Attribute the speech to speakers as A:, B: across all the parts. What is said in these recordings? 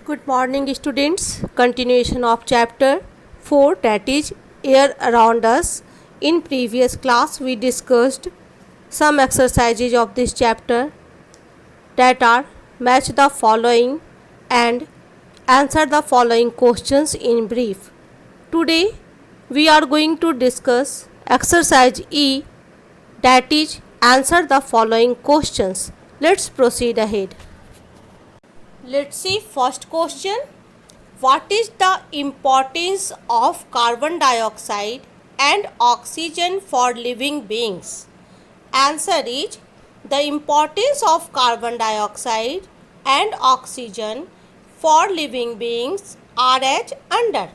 A: Good morning students. Continuation of chapter 4, that is air around us. In previous class we discussed some exercises of this chapter that are match the following and answer the following questions in brief. Today we are going to discuss exercise E, that is answer the following questions. Let's proceed ahead. Let's see first question. What is the importance of carbon dioxide and oxygen for living beings? Answer is the importance of carbon dioxide and oxygen for living beings are as under.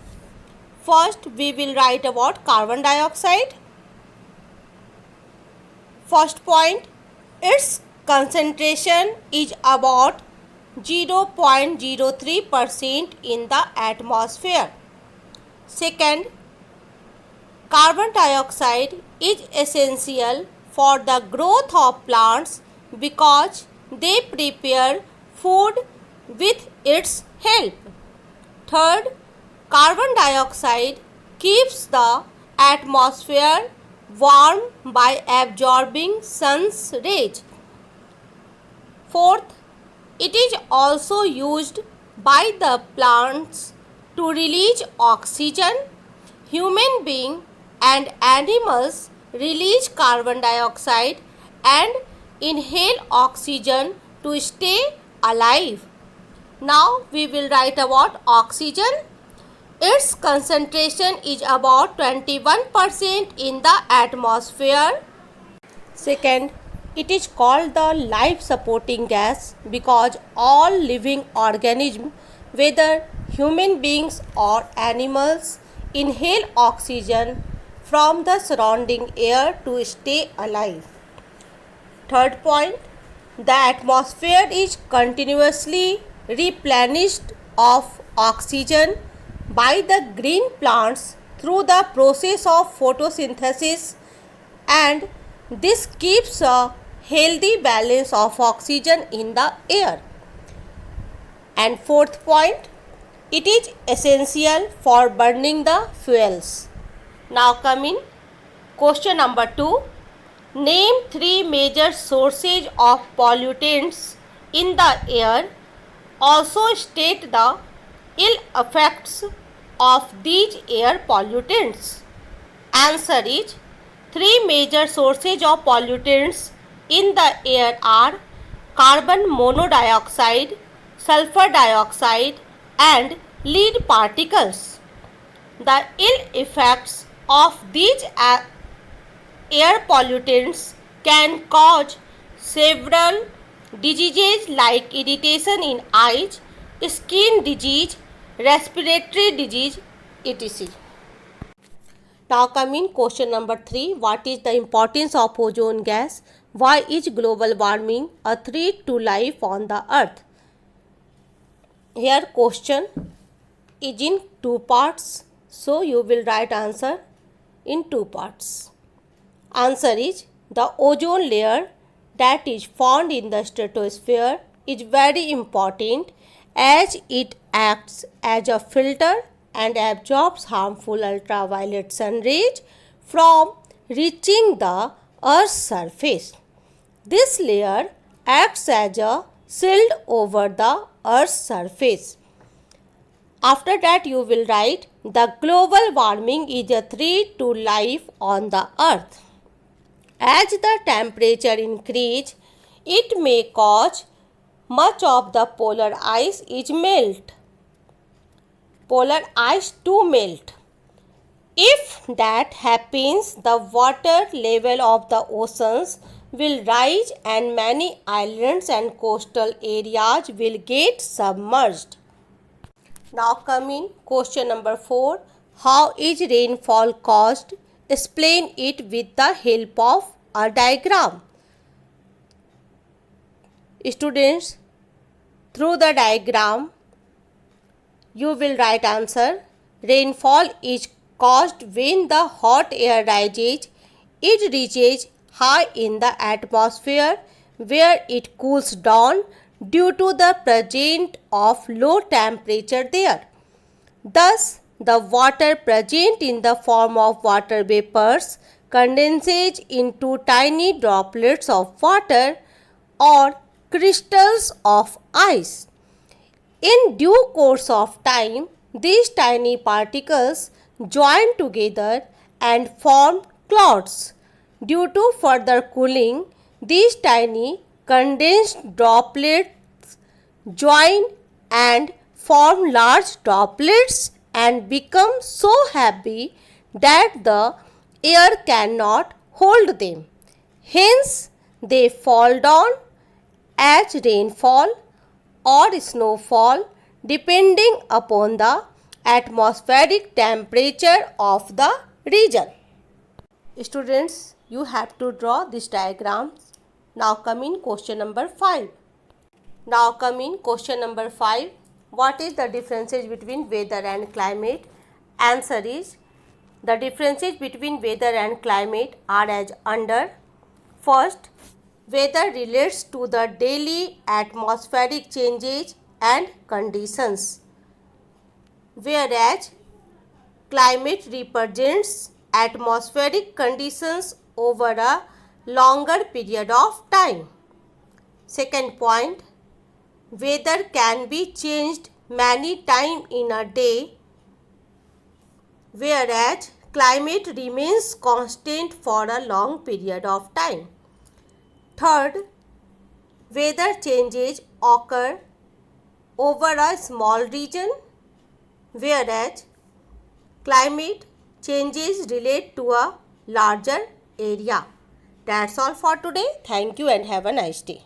A: First we will write about carbon dioxide. First point, its concentration is about 0.03% in the atmosphere. Second, carbon dioxide is essential for the growth of plants because they prepare food with its help. Third, carbon dioxide keeps the atmosphere warm by absorbing sun's rays. Fourth, it is also used by the plants to release oxygen. Human beings and animals release carbon dioxide and inhale oxygen to stay alive. Now we will write about oxygen. Its concentration is about 21% in the atmosphere. Second, it is called the life supporting gas because all living organisms, whether human beings or animals, inhale oxygen from the surrounding air to stay alive. Third point, the atmosphere is continuously replenished of oxygen by the green plants through the process of photosynthesis, and this keeps a healthy balance of oxygen in the air. And fourth point, it is essential for burning the fuels. Now coming question number 2. Name 3 major sources of pollutants in the air. Also state the ill effects of these air pollutants. Answer is 3 major sources of pollutants in the air are carbon monoxide, sulfur dioxide and lead particles. The ill effects of these air pollutants can cause several diseases like irritation in eyes, skin disease, respiratory disease, etc. Now coming question number 3. What is the importance of ozone gas? Why is global warming a threat to life on the earth? Here question is in 2 parts. So you will write answer in 2 parts. Answer is the ozone layer that is found in the stratosphere is very important as it acts as a filter and absorbs harmful ultraviolet sun rays from reaching the Earth's surface. This layer acts as a shield over the Earth's surface. After that you will write the global warming is a threat to life on the earth. As the temperature increase, it may cause much of the polar ice to melt. If that happens, the water level of the oceans will rise and many islands and coastal areas will get submerged. Now coming question number 4. How is rainfall caused? Explain it with the help of a diagram. Students, through the diagram you will write answer. Rainfall is caused when the hot air rises. It reaches high in the atmosphere where it cools down due to the presence of low temperature there. Thus, the water present in the form of water vapors condenses into tiny droplets of water or crystals of ice. In due course of time, these tiny particles join together and form clouds. Due to further cooling, these tiny condensed droplets join and form large droplets and become so heavy that the air cannot hold them. Hence, they fall down as rainfall or snowfall depending upon the atmospheric temperature of the region. Students, you have to draw these diagrams. Now come in question number 5. Now come in question number 5. What is the differences between weather and climate? Answer is, the differences between weather and climate are as under. First, weather relates to the daily atmospheric changes and conditions, whereas climate represents atmospheric conditions over a longer period of time. Second point, weather can be changed many times in a day, whereas climate remains constant for a long period of time. Third, weather changes occur over a small region, whereas climate changes relate to a larger area. That's all for today. Thank you and have a nice day.